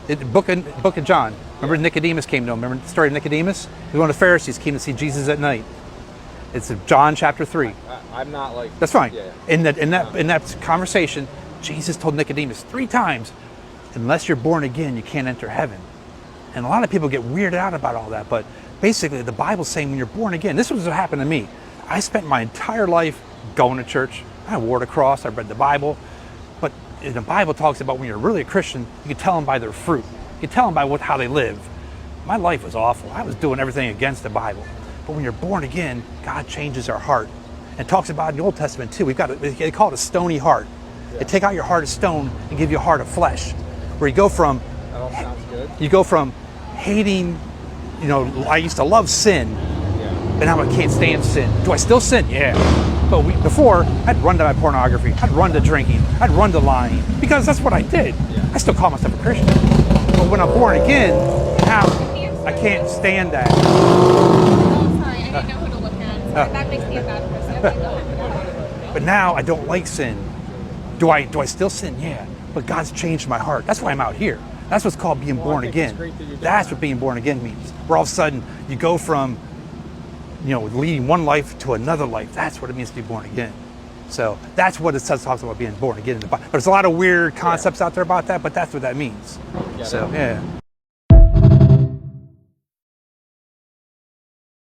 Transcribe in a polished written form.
Book of John. Remember Nicodemus came to him. Remember the story of Nicodemus? He was one of the Pharisees came to see Jesus at night. It's John chapter 3. I'm not like. That's fine. Yeah. In that conversation, Jesus told Nicodemus 3 times, unless you're born again, you can't enter heaven. And a lot of people get weirded out about all that, but basically the Bible's saying when you're born again, this was what happened to me. I spent my entire life going to church. I wore the cross, I read the Bible, but the Bible talks about when you're really a Christian, you can tell them by their fruit. You can tell them by how they live. My life was awful. I was doing everything against the Bible. But when you're born again, God changes our heart. And talks about in the Old Testament too. They call it a stony heart. Yeah. They take out your heart of stone and give you a heart of flesh. Where you go from, That all sounds good. you go from hating, I used to love sin, Yeah. but now I can't stand sin. Do I still sin? Yeah. But before, I'd run to my pornography. I'd run to drinking. I'd run to lying. Because that's what I did. Yeah. I still call myself a Christian. But when I'm born again, now I can't stand that. Oh, sorry, I didn't know who to look at. Sorry, that makes me a bad person. But now I don't like sin. Do I still sin? Yeah. But God's changed my heart. That's why I'm out here. That's what's called being Well, I born think again. it's great that you're doing That's that. what being born again means. Where all of a sudden you go from, leading one life to another life. That's what it means to be born again. So that's what it says, talks about being born again in the Bible. There's a lot of weird concepts out there about that, but that's what that means. Yeah, So, yeah.